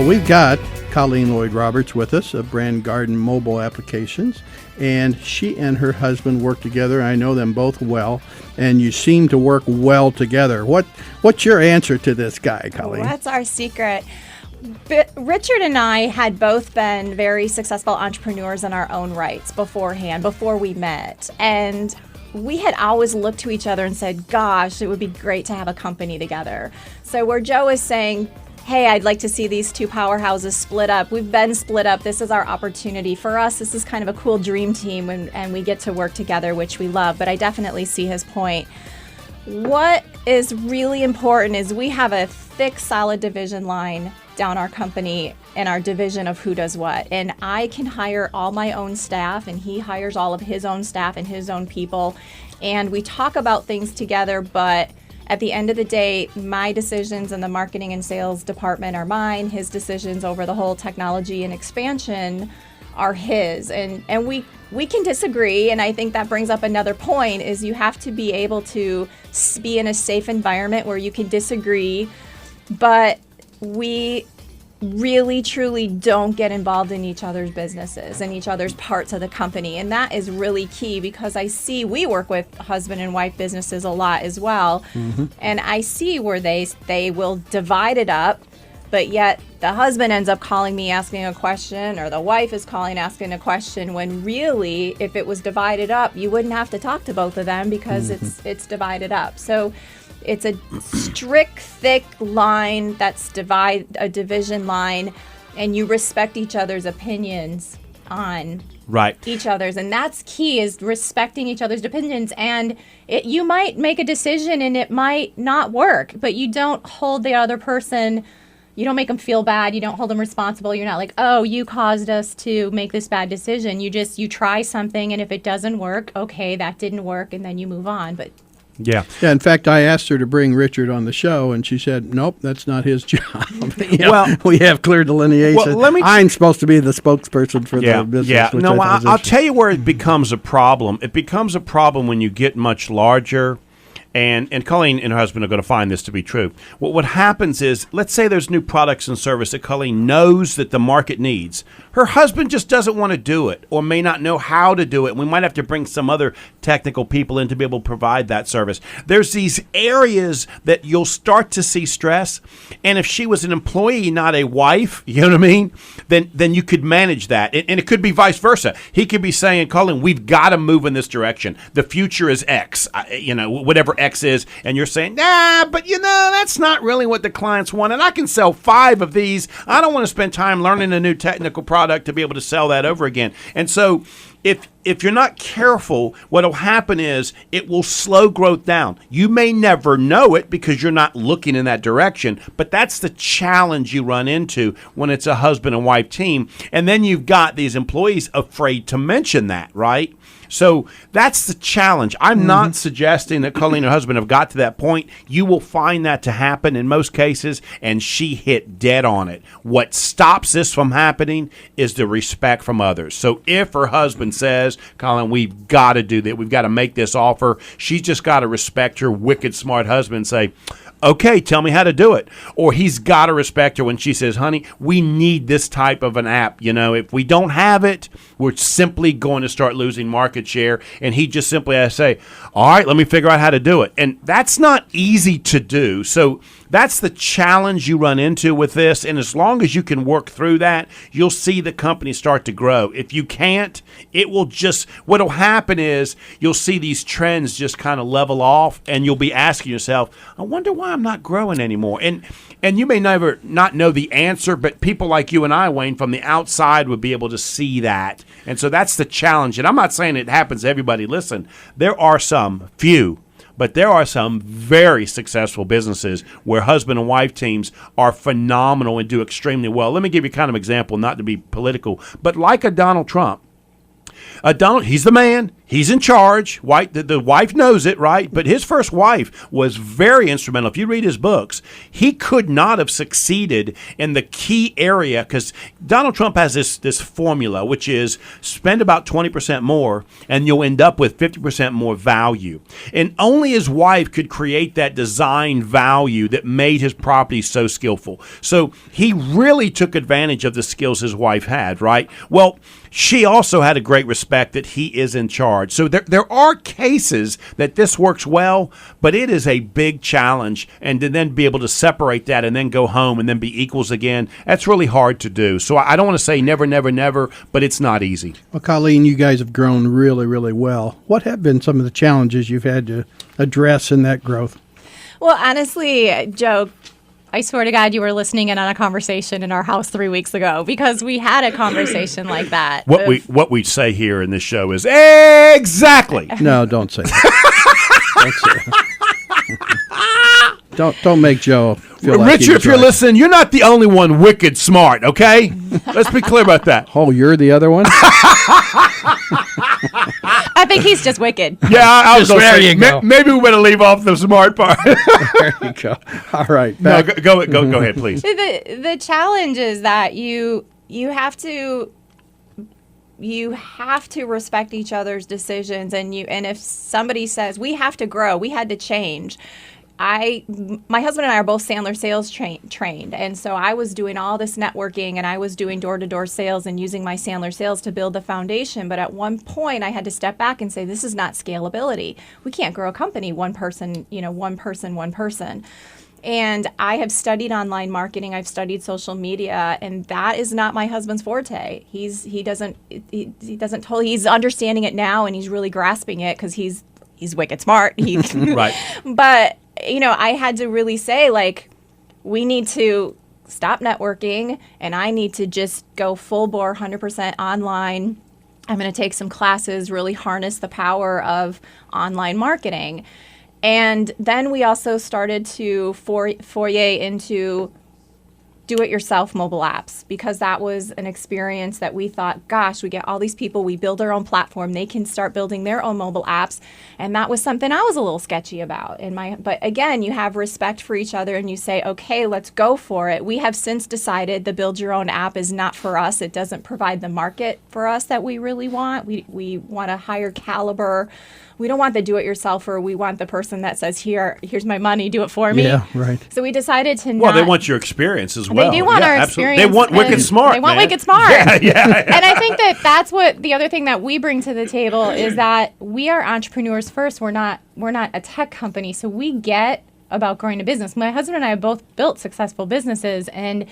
we've got Colleen Lloyd-Roberts with us of Brandgarden Mobile Applications, and she and her husband work together. I know them both well, and you seem to work well together. What's your answer to this guy, Colleen? That's our secret. Richard and I had both been very successful entrepreneurs in our own rights beforehand, before we met. And we had always looked to each other and said, gosh, it would be great to have a company together. So where Joe is saying, hey, I'd like to see these two powerhouses split up. We've been split up. This is our opportunity. For us, this is kind of a cool dream team, and we get to work together, which we love. But I definitely see his point. What is really important is we have a thick, solid division line down our company and our division of who does what. And I can hire all my own staff, and he hires all of his own staff and his own people. And we talk about things together, but at the end of the day, my decisions in the marketing and sales department are mine. His decisions over the whole technology and expansion are his. And we can disagree, and I think that brings up another point, is you have to be able to be in a safe environment where you can disagree, but we really truly don't get involved in each other's businesses and each other's parts of the company. And that is really key, because I see we work with husband and wife businesses a lot as well. Mm-hmm. And I see where they will divide it up, but yet the husband ends up calling me asking a question, or the wife is calling asking a question, when really, if it was divided up, you wouldn't have to talk to both of them, because it's divided up. So it's a strict, thick line that's a division line, and you respect each other's opinions on each other's. And that's key, is respecting each other's opinions. And you might make a decision and it might not work, but you don't hold the other person, you don't make them feel bad, you don't hold them responsible. You're not like, oh, you caused us to make this bad decision. You try something, and if it doesn't work, okay, that didn't work, and then you move on. But Yeah. In fact, I asked her to bring Richard on the show, and she said, "Nope, that's not his job." Well, we have clear delineation. Well, I'm supposed to be the spokesperson for the business. Yeah. No, I'll tell you where it becomes a problem. It becomes a problem when you get much larger. And Colleen and her husband are going to find this to be true. What happens is, let's say there's new products and service that Colleen knows that the market needs. Her husband just doesn't want to do it, or may not know how to do it. We might have to bring some other technical people in to be able to provide that service. There's these areas that you'll start to see stress. And if she was an employee, not a wife, you know what I mean? Then you could manage that. And it could be vice versa. He could be saying, Colleen, we've got to move in this direction. The future is X, whatever X is, and you're saying, but that's not really what the clients want, and I can sell 5 of these. I don't want to spend time learning a new technical product to be able to sell that over again. And so if you're not careful, what'll happen is it will slow growth down. You may never know it because you're not looking in that direction, but that's the challenge you run into when it's a husband and wife team. And then you've got these employees afraid to mention that, right? So that's the challenge. I'm not suggesting that Colleen and her husband have got to that point. You will find that to happen in most cases, and she hit dead on it. What stops this from happening is the respect from others. So if her husband says, Colleen, we've got to do that, we've got to make this offer, she's just got to respect her wicked smart husband and say, okay, tell me how to do it. Or he's got to respect her when she says, honey, we need this type of an app. If we don't have it, we're simply going to start losing market share. And he just simply has to say, all right, let me figure out how to do it. And that's not easy to do. So that's the challenge you run into with this. And as long as you can work through that, you'll see the company start to grow. If you can't, what'll happen is you'll see these trends just kind of level off, and you'll be asking yourself, I wonder why I'm not growing anymore. And you may never not know the answer, but people like you and I, Wayne, from the outside would be able to see that. And so that's the challenge. And I'm not saying it happens to everybody. Listen, there are some, few, but there are some very successful businesses where husband and wife teams are phenomenal and do extremely well. Let me give you kind of an example, not to be political, but like a Donald Trump. Donald, he's the man. He's in charge. The wife knows it, right? But his first wife was very instrumental. If you read his books, he could not have succeeded in the key area, because Donald Trump has this formula, which is spend about 20% more and you'll end up with 50% more value. And only his wife could create that design value that made his property so skillful. So he really took advantage of the skills his wife had, right? Well, she also had a great respect that he is in charge. So there are cases that this works well, but it is a big challenge. And to then be able to separate that and then go home and then be equals again, that's really hard to do. So I don't want to say never, never, never, but it's not easy. Well, Colleen, you guys have grown really, really well. What have been some of the challenges you've had to address in that growth? Well, honestly, Joe, I swear to God, you were listening in on a conversation in our house 3 weeks ago, because we had a conversation like that. What we say here in this show is exactly. No, don't say that. Don't say that. Don't make Joe feel like Richard, if you're listening, you're not the only one wicked smart, okay? Let's be clear about that. Oh, you're the other one? I think he's just wicked. Yeah, I was going to there say, you go. maybe we better leave off the smart part. There you go. All right. No, Back. go ahead, please. The challenge is that you have to respect each other's decisions, and if somebody says we have to grow, we had to change. My husband and I are both Sandler sales trained, and so I was doing all this networking, and I was doing door-to-door sales and using my Sandler sales to build the foundation. But at one point, I had to step back and say, this is not scalability. We can't grow a company one person. And I have studied online marketing. I've studied social media, and that is not my husband's forte. He's understanding it now, and he's really grasping it because he's wicked smart. Right. But I had to really say, like, we need to stop networking, and I need to just go full bore, 100% online. I'm going to take some classes, really harness the power of online marketing. And then we also started to foray into do-it-yourself mobile apps, because that was an experience that we thought, gosh, we get all these people, we build our own platform, they can start building their own mobile apps. And that was something I was a little sketchy about. But again, you have respect for each other and you say, okay, let's go for it. We have since decided the build your own app is not for us. It doesn't provide the market for us that we really want. We want a higher caliber. We don't want the do-it-yourselfer. We want the person that says, here's my money, do it for me. Yeah, right. So we decided to Well, they want your experience as well. They do want our absolutely. experience. They want wicked smart. They want man. wicked smart. Yeah. And I think that's what the other thing that we bring to the table is that we are entrepreneurs first. We're not a tech company, so we get about growing a business. My husband and I have both built successful businesses, and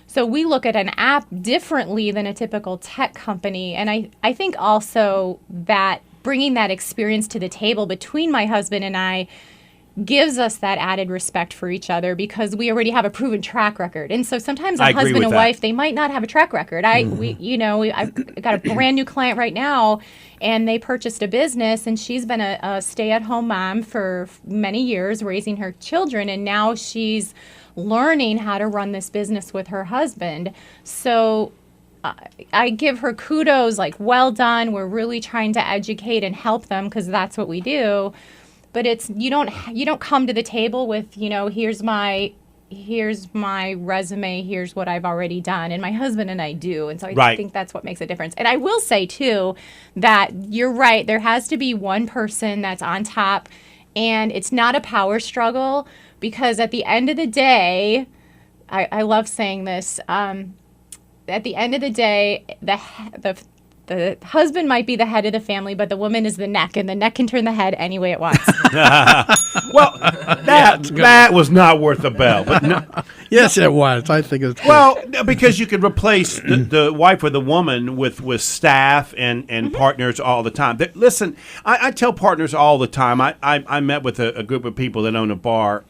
so we look at an app differently than a typical tech company. And I think also that bringing that experience to the table between my husband and I gives us that added respect for each other, because we already have a proven track record. And so sometimes a husband and wife, they might not have a track record. I've got a brand new client right now, and they purchased a business, and she's been a stay-at-home mom for many years, raising her children, and now she's learning how to run this business with her husband. So I give her kudos, like, well done. We're really trying to educate and help them, because that's what we do. But it's you don't come to the table with, here's my resume, here's what I've already done. And my husband and I do. And so I think that's what makes a difference. And I will say, too, that you're right. There has to be one person that's on top, and it's not a power struggle, because at the end of the day, I love saying this, at the end of the day, the husband might be the head of the family, but the woman is the neck, and the neck can turn the head any way it wants. Well, that was not worth a bell. But no, Yes, it was. I think it's well, because you could replace the wife or the woman with staff and partners all the time. Listen, I tell partners all the time. I met with a group of people that own a bar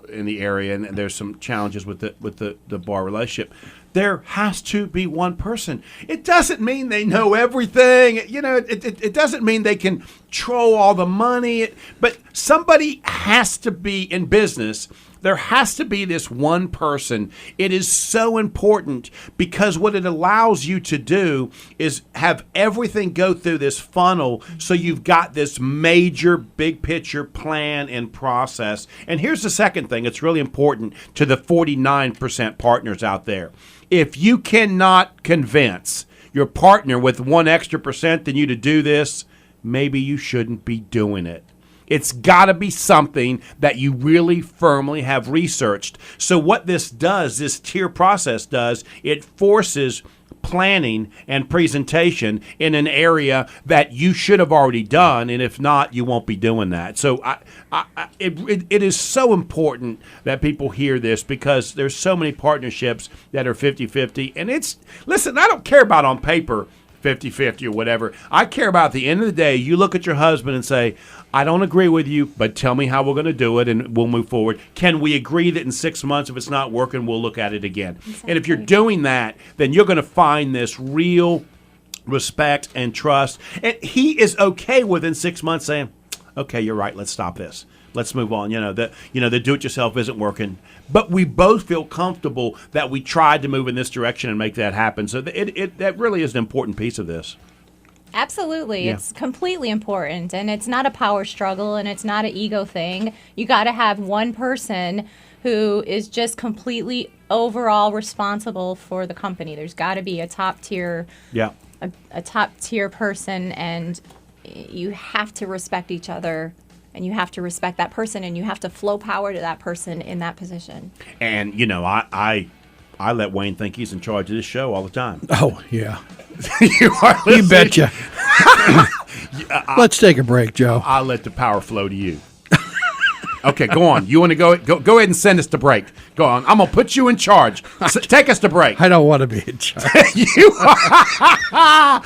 in the area, and there's some challenges with the bar relationship. There has to be one person. It doesn't mean they know everything. It doesn't mean they can control all the money. But somebody has to be in business. There has to be this one person. It is so important because what it allows you to do is have everything go through this funnel so you've got this major big picture plan and process. And here's the second thing. It's really important to the 49% partners out there. If you cannot convince your partner with 1 extra percent than you to do this, maybe you shouldn't be doing it. It's got to be something that you really firmly have researched. So what this does, this tier process does, it forces planning and presentation in an area that you should have already done, and if not, you won't be doing that. So it is so important that people hear this because there's so many partnerships that are 50-50, and listen, I don't care about on paper 50-50 or whatever. I care about at the end of the day, you look at your husband and say, I don't agree with you, but tell me how we're going to do it and we'll move forward. Can we agree that in 6 months, if it's not working, we'll look at it again? Exactly. And if you're doing that, then you're going to find this real respect and trust. And he is okay within 6 months saying, okay, you're right, let's stop this. Let's move on. The do-it-yourself isn't working. But we both feel comfortable that we tried to move in this direction and make that happen. So that really is an important piece of this. Absolutely. Yeah. It's completely important. And it's not a power struggle and it's not an ego thing. You got to have one person who is just completely overall responsible for the company. There's got to be a top tier, a top tier person, and you have to respect each other. And you have to respect that person, and you have to flow power to that person in that position. And, I let Wayne think he's in charge of this show all the time. Oh, yeah. You betcha. Let's take a break, Joe. I'll let the power flow to you. Okay, go on. You want to go ahead and send us to break. Go on. I'm going to put you in charge. Take us to break. I don't want to be in charge. You are.